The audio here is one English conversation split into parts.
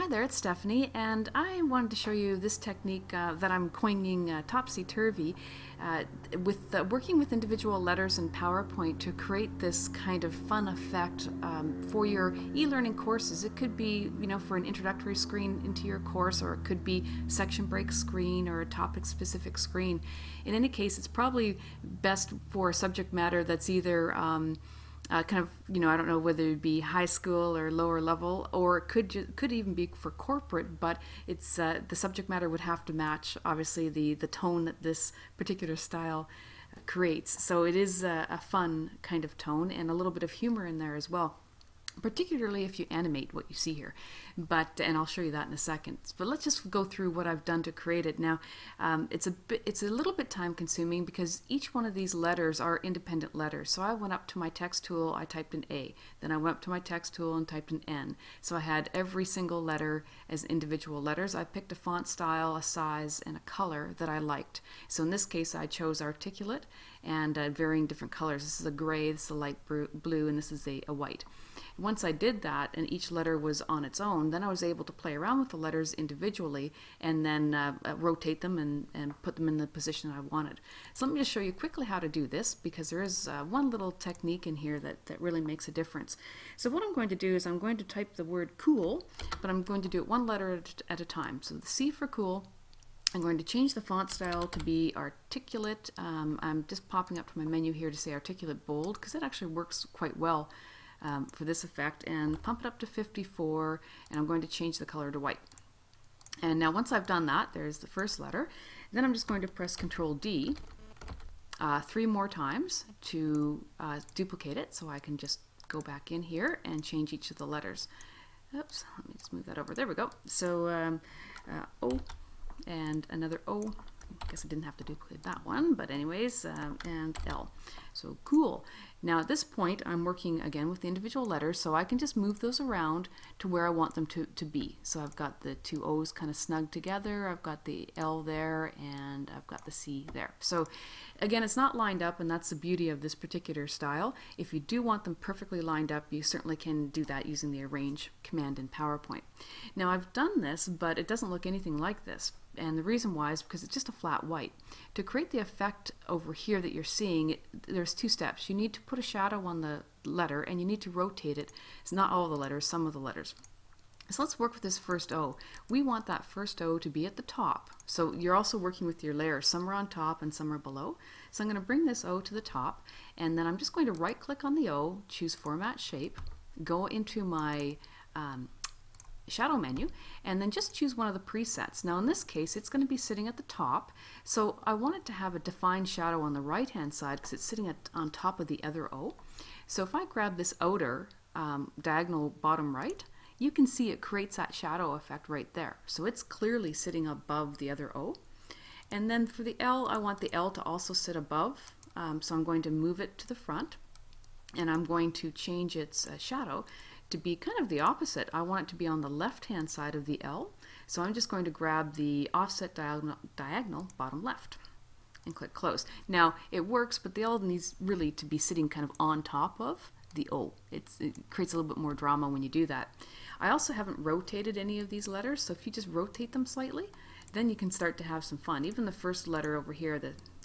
Hi there, it's Stephanie, and I wanted to show you this technique that I'm coining topsy-turvy with working with individual letters in PowerPoint to create this kind of fun effect for your e-learning courses. It could be, for an introductory screen into your course, or it could be section break screen or a topic-specific screen. In any case, it's probably best for a subject matter that's either I don't know whether it be high school or lower level, or it could even be for corporate, but it's the subject matter would have to match, obviously, the tone that this particular style creates. So it is a fun kind of tone and a little bit of humor in there as well, particularly if you animate what you see here. And I'll show you that in a second. But let's just go through what I've done to create it. Now, it's a little bit time consuming because each one of these letters are independent letters. So I went up to my text tool, I typed an A. Then I went up to my text tool and typed an N. So I had every single letter as individual letters. I picked a font style, a size, and a color that I liked. So in this case, I chose articulate and varying different colors. This is a gray, this is a light blue, and this is a white. Once I did that and each letter was on its own, then I was able to play around with the letters individually and then rotate them and put them in the position I wanted. So let me just show you quickly how to do this, because there is one little technique in here that really makes a difference. So what I'm going to do is I'm going to type the word cool, but I'm going to do it one letter at a time. So the C for cool. I'm going to change the font style to be articulate. I'm just popping up to my menu here to say articulate bold, because it actually works quite well for this effect, and pump it up to 54, and I'm going to change the color to white. And now once I've done that, there's the first letter. Then I'm just going to press Control D 3 more times to duplicate it, so I can just go back in here and change each of the letters. Oops, let me just move that over. There we go. So O and another O. I guess I didn't have to duplicate that one, but anyways, and L. So cool. Now at this point I'm working again with the individual letters, so I can just move those around to where I want them to be. So I've got the two O's kind of snug together, I've got the L there, and I've got the C there. So again, it's not lined up, and that's the beauty of this particular style. If you do want them perfectly lined up, you certainly can do that using the arrange command in PowerPoint. Now I've done this, but it doesn't look anything like this. And the reason why is because it's just a flat white. To create the effect over here that you're seeing, there's 2 steps. You need to put a shadow on the letter, and you need to rotate it. It's not all the letters, some of the letters. So let's work with this first O. We want that first O to be at the top. So you're also working with your layers. Some are on top and some are below. So I'm going to bring this O to the top, and then I'm just going to right click on the O, choose Format Shape, go into my shadow menu, and then just choose one of the presets. Now in this case it's going to be sitting at the top, so I want it to have a defined shadow on the right hand side because it's sitting on top of the other O. So if I grab this outer diagonal bottom right, you can see it creates that shadow effect right there. So it's clearly sitting above the other O. And then for the L, I want the L to also sit above, so I'm going to move it to the front, and I'm going to change its shadow to be kind of the opposite. I want it to be on the left hand side of the L, so I'm just going to grab the offset diagonal bottom left and click close. Now it works, but the L needs really to be sitting kind of on top of the O. It creates a little bit more drama when you do that. I also haven't rotated any of these letters, so if you just rotate them slightly, then you can start to have some fun. Even the first letter over here, let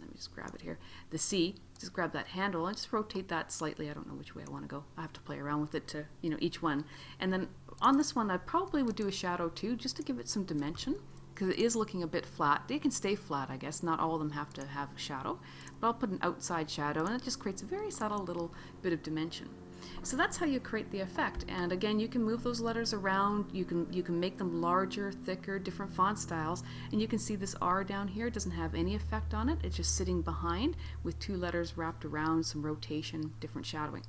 me just grab it here, the C, just grab that handle and just rotate that slightly. I don't know which way I want to go. I have to play around with it to, each one. And then on this one, I probably would do a shadow too, just to give it some dimension, because it is looking a bit flat. They can stay flat, I guess. Not all of them have to have a shadow, but I'll put an outside shadow, and it just creates a very subtle little bit of dimension. So that's how you create the effect. And again, you can move those letters around, you can make them larger, thicker, different font styles, and you can see this R down here doesn't have any effect on it. It's just sitting behind with 2 letters wrapped around, some rotation, different shadowing.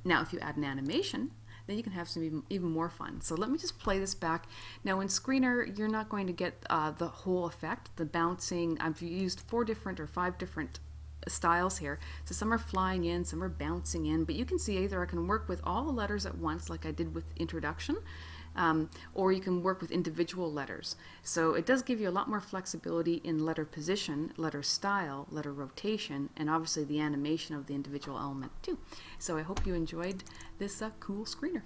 Now if you add an animation, then you can have some even more fun. So let me just play this back. Now in Screener, you're not going to get the whole effect, the bouncing. I've used 4 different or 5 different styles here. So some are flying in, some are bouncing in, but you can see either I can work with all the letters at once like I did with introduction, or you can work with individual letters. So it does give you a lot more flexibility in letter position, letter style, letter rotation, and obviously the animation of the individual element too. So I hope you enjoyed this cool screener.